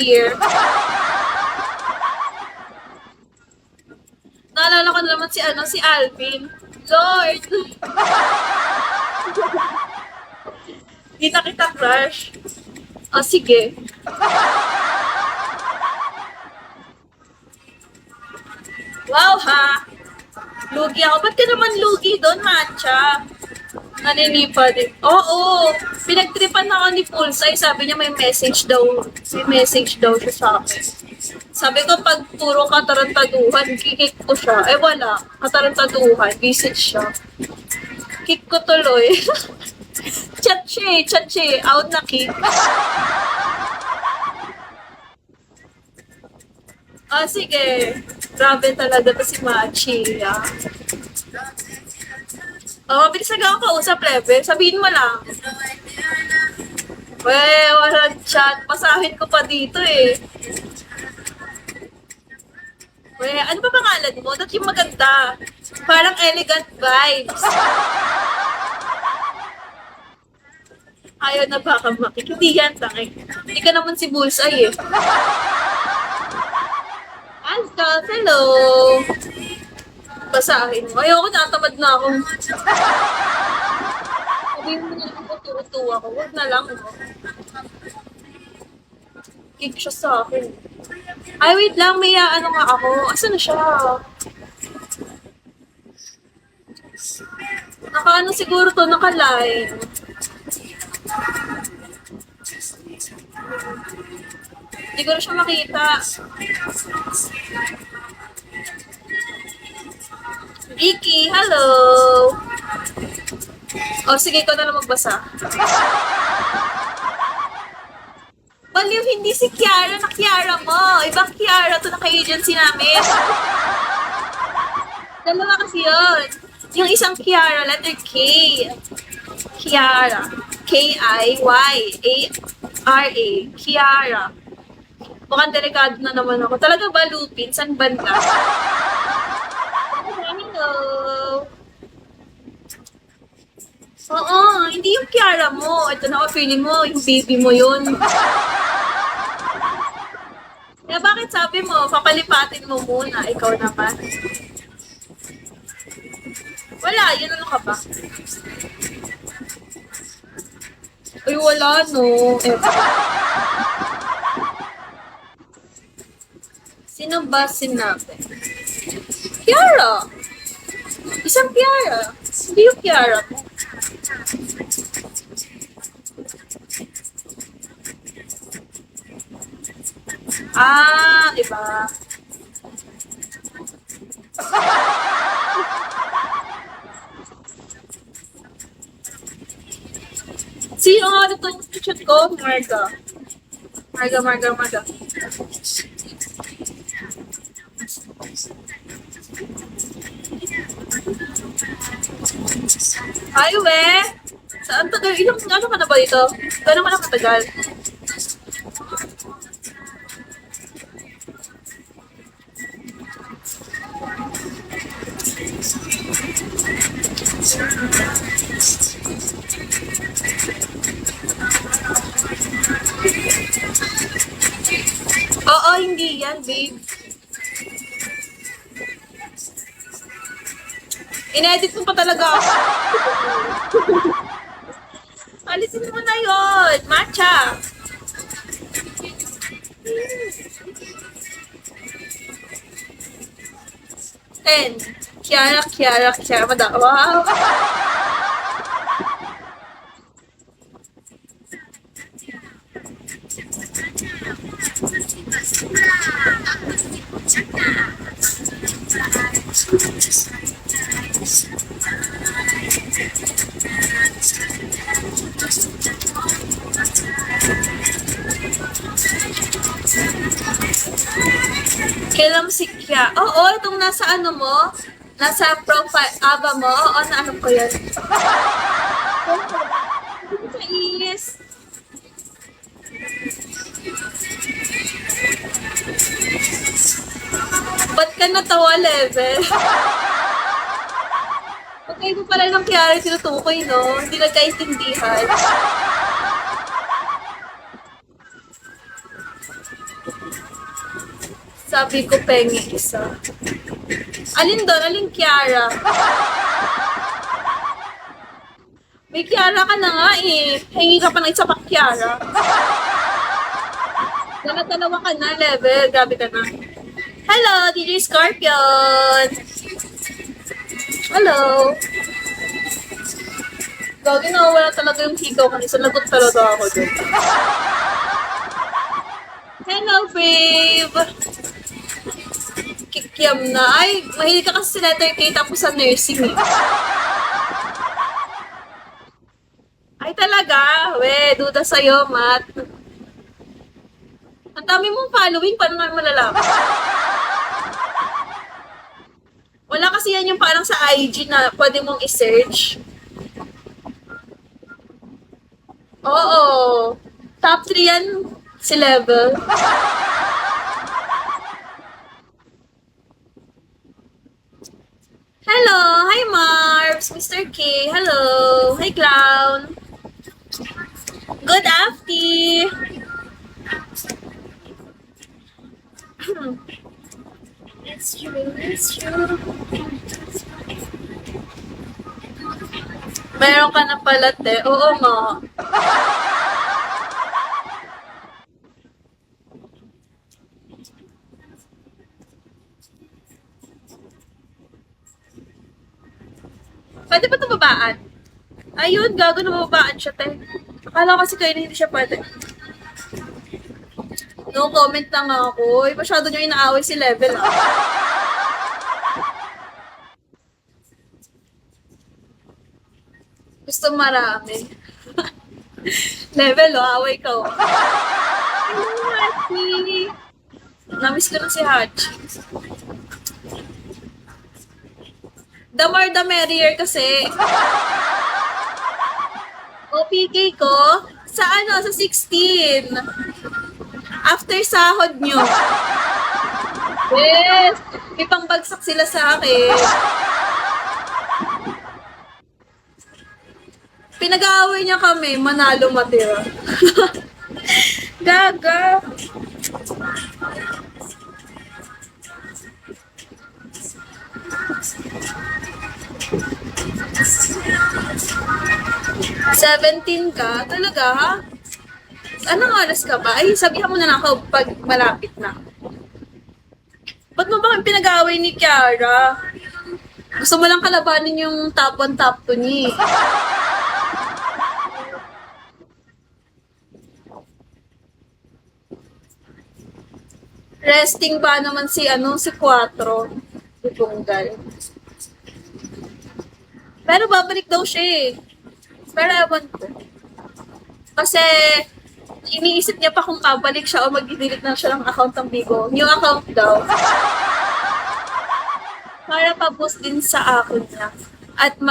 year. Naalala ko na naman si Alvin. Lord! Hindi na kita crush. Ah, sige. Wow, ha? Lugi ako. Ba't ka naman lugi doon, Matcha? Naninipa din. Oo. Pinagtripan ako ni Pulsay. Sabi niya may message daw. May message daw siya sa akin. Sabi ko, pag puro katarantaduhan, kikik ko siya. Eh, wala. Katarantaduhan. Visit siya. Kick ko tuloy. Chat siya eh. Chat siya eh. Out na kick. Ah, sige. Grabe talaga to si Machi. Ah. Oh, mabilis na ako kausap, Lebe. Sabihin mo lang. Weh, walang chat. Pasahin ko pa dito eh. Weh, ano ba pangalan mo? Dati yung maganda. Parang elegant vibes. Ayaw na baka makik. Hindi yan, tangin. Hindi ka naman si Bullseye eh. Alka, hello. Basahin mo. Ayoko, natamad na ako. Sabihin mo na lang utu-utu ako. Huwag na lang. Kick siya sa akin. Ay, wait lang. May ano nga ako. Asan na siya? Naka-ano siguro to? Naka-line. Hindi ko na siya makita. Vicky, hello! O, sige, ikaw na lang magbasa. Baliw, hindi si Kiara na Kiara mo. Ibang Kiara to na ka-agency namin. Dalawa kasi yun. Yung isang Kiara, letter K. Kiara. K-I-Y-A-R-A. Kiara. Mukhang delikado na naman ako. Talaga ba, Lupin? San banda? Hello. Oo, hindi yung Kiara mo. Ito na ako, feeling mo, yung baby mo yun. Kaya bakit sabi mo, papalipatin mo muna, ikaw naman? Wala, yun ano ka ba? Ay, wala no. Sino ba sinabi? Kiara! Isang Kiara. Hindi yung Kiara mo. Ah, iba. Sino nga ito yung chat ko? Marga. Marga. Ay, we! Saan tagal? Ilang ano ka na ba dito? Gano'n ka na katagal? Oo, hindi yan, babe. Inedit mo pa talaga ako. Alisin mo na yun, Matcha. Ten. Kiara. Wow. Kailan si Kya? Oo, itong nasa ano mo? Nasa profile, aba mo? Oo, naano ko yan. Is. Ba't ka natawa, Leve? Pagkain mo pala ng Kiara tinutukoy, no? Hindi nagkaintindihan. Sabi ko, pengi isa. Alin doon? Alin Kiara? May Kiara ka na nga eh. Hingi ka pa ng isa pa Kiara. Dalawa ka na level. Grabe ka na. Hello, DJ Scorpion! Hello! Gagi na wala talaga yung higaw kasi lagot talaga ako dun. Hello, babe! Kikiam na. Ay, mahilig ka kasi sa letter K tapos sa nursing eh. Ay talaga? We, duda sa'yo, Matt. Ang dami mong following, paano naman malalaman? Wala kasi yan yung parang sa IG na pwede mong i-search. Oo. Top 3 yan si Level. Hello! Hi, Marbs! Mr. K! Hello! Hi, Clown! Good afty! It's true, it's true. Meron ka na pala, te. Oo nga. Pwede ba ito babaan? Ayun, gago na babaan siya, te. Akala ko kasi kayo na hindi siya pwede. No comment lang ako. Ay, masyado nyo inaaway si Level, ah. Gusto marami. Level, oh. Away ka, oh. Hello, Hachi. Namiss ko na si Hachi. The more the merrier kasi. OPK ko, sa ano, sa 16. After sahod nyo. Yes! May pangbagsak sila sa akin. Pinag-aaway niya kami, manalo matira. Gaga. $17 ka? Talaga, ha? Anong oras ka ba? Ay, sabihan mo na lang ako pag malapit na. Ba't mo ba pinag-aaway ni Kiara? Gusto mo lang kalabanin yung top 1, top 2 niya. Resting ba naman si 4? Si Tunggal. Pero babalik daw siya eh. Pero ewan ko. Kasi iniisip niya pa kung babalik siya o mag-delete na siya ng account ng Bigo. New account daw. Para pa-boost din sa akin niya. At